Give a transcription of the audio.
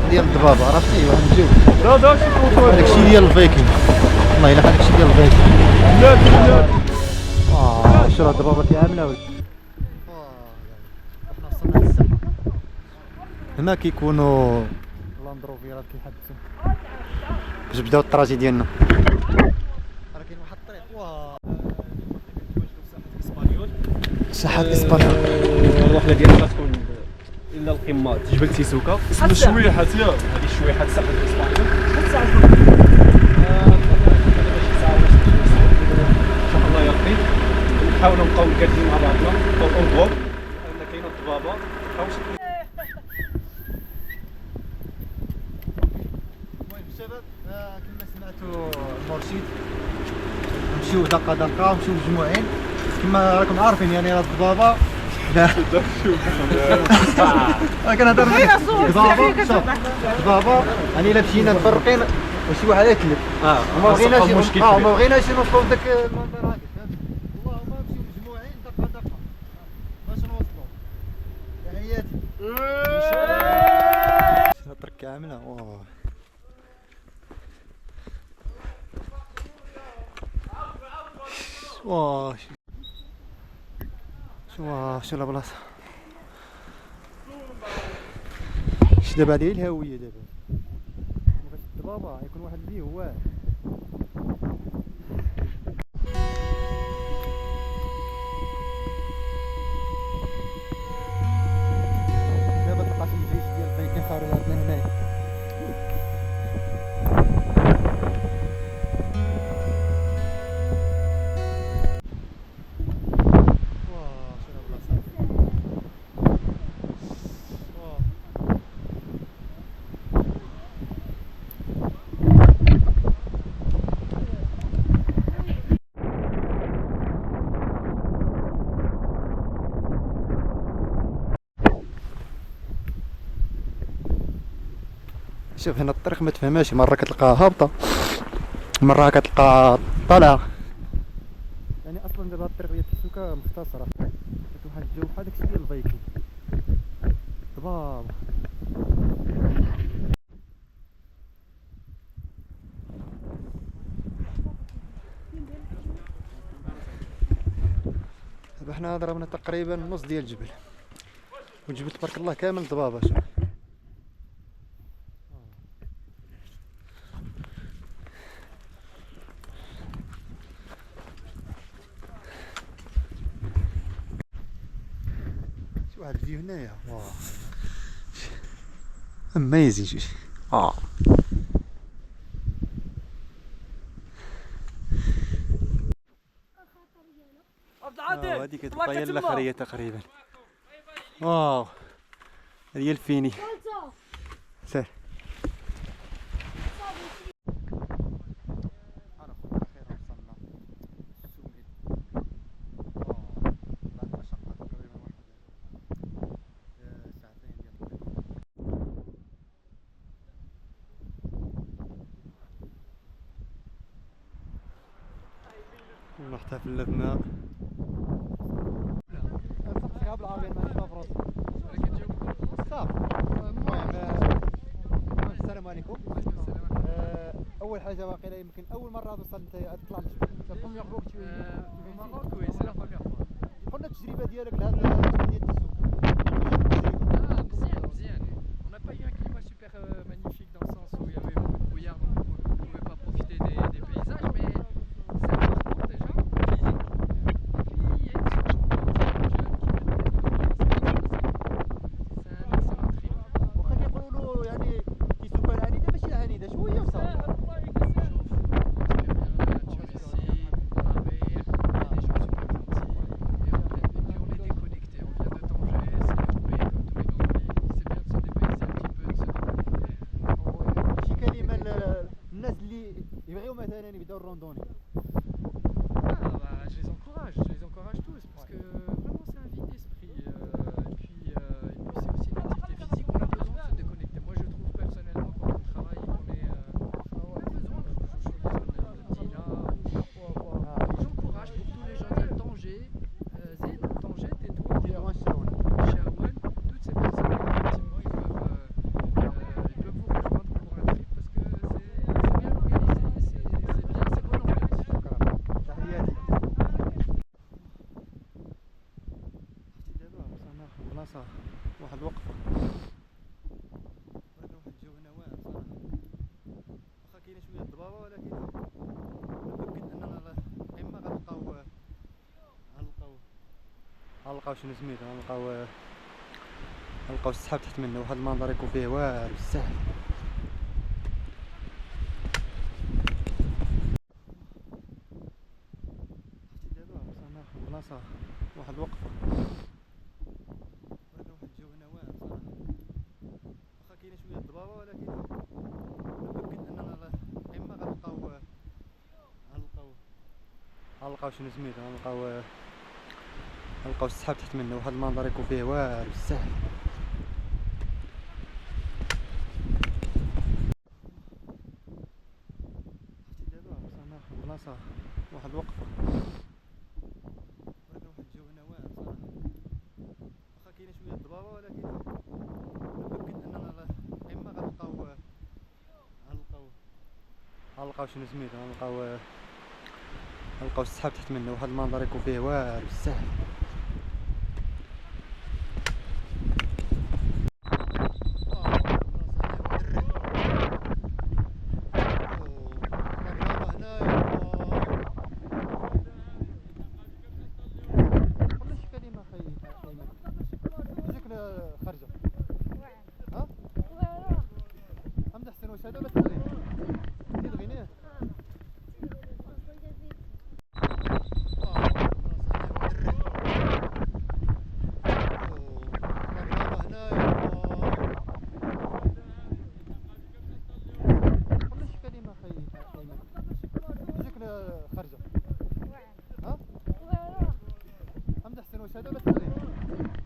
ديال الضبابه عرفتي واحد الجو. لا داكشي كونترول داكشي ديال الفايكينغ والله الا داكشي ديال الفايكينغ. لا لا شرا الضبابه كامله ولا حنا وصلنا للساحه. هنا كيكونوا لاندروفيرات كيحدثوا باش بداو الطراجي ديالنا. راه كاين واحد الطريق ساحه الاسبانيول. الرحله ديالنا غتكون الى القمه جبل تيسوكا اسمها الشويحات. هذه الشويحات ساحه الاسبانيول. شحال ساعه ان شاء الله يرضي. نحاولوا نبقاو مكادين مع بعضنا او اونغوب لان كاينه الضبابه. المهم الشباب كما سمعتوا المرشد نمشيو دقه دقه ونمشيو مجموعين كما راكم عارفين يعني راه الضبابه. لا كنهضر معاك ضبابه يعني الا مشينا مفرقين وشي واحد يتلف ما بغيناش نوصلوا لذاك المنظر هذاك. اللهم نمشيو مجموعين دقه دقه باش نوصلوا. تحياتي الطريق كامله. واه شو لا بلاصه. اش دابا هذه الهويه دابا بغيت الضبابه يكون واحد اللي هو دابا تلقى شي الجيش ديال الفايكين خارج عندنا هنايا. شوف هنا الطريق ما تفهمهاش، مره كتلقاها هابطه مره كتلقى طالعه. يعني اصلا دابا الطريق ديال تيسوكا مختصره واحد الجو بحال داكشي ديال الفايكينغ ضباب. دابا حنا ضربنا تقريبا نص ديال الجبل والجبل تبارك الله كامل ضبابه. واحد الفيو هنايا واو اميزين. هادي كتبقى هي الاخريه تقريبا. واو هذه هي الفيني. سير نحتفل لنا السلام عليكم. اول حاجه واقيلا يمكن اول مره توصل انت تطلع للجبل. قلنا التجربه ديالك لهذا ديال مزيان. On n'a pas eu un climat super magnifique dans le sens où il y avait beaucoup de brouillard, donc on ne pouvait pas profiter des paysages, mais c'est important déjà physique. Et puis il y a une راندوني. Je les encourage tous parce que vraiment c'est un vide d'esprit. Et puis c'est aussi une activité physique, on a besoin de se déconnecter. Moi je trouve personnellement quand on travaille qu'on est on a besoin de Dina ou j'encourage pour tous les gens de Tanger, Zed, Tanger, Tétouan, Shawan, toutes ces personnes effectivement ils peuvent vous rejoindre pour un trip parce que c'est bien organisé, c'est bien, c'est bonne ambiance. تحياتي. شتي دابا وصلنا في بلاصة واحد الوقفة ولكن واحد الجو هنا واعر صراحة، واخا كاينة شوية الضبابة ولكن متأكد أننا إما غنلقاو شنو سميتو، غنلقاو السحاب تحت منا، واحد المنظر يكون فيه واعر بزاف. شتي دابا وصلنا في بلاصة واحد الوقفة ولكن واحد الجو هنا واعر صراحة، واخا كاينة شوية الضبابة ولكن متأكد أننا إما غنلقاو شنو سميتو، غنلقاو السحاب تحت منا، واحد المنظر يكون فيه واعر بزاف. شتي دابا وصلنا في بلاصة واحد الوقفة ولكن واحد الجو هنا واعر صراحة، واخا كاينة شوية الضبابة ولكن متأكد أننا إما غنلقاو شنو سميتو، غنلقاو السحاب تحت منا، واحد المنظر يكون فيه واعر بزاف. خارجة. ها؟ أمدح حسين واش هذا ولا تغنيه؟ تغنيه؟ خارجة. ها؟ أمدح حسين واش هذا ولا تغنيه؟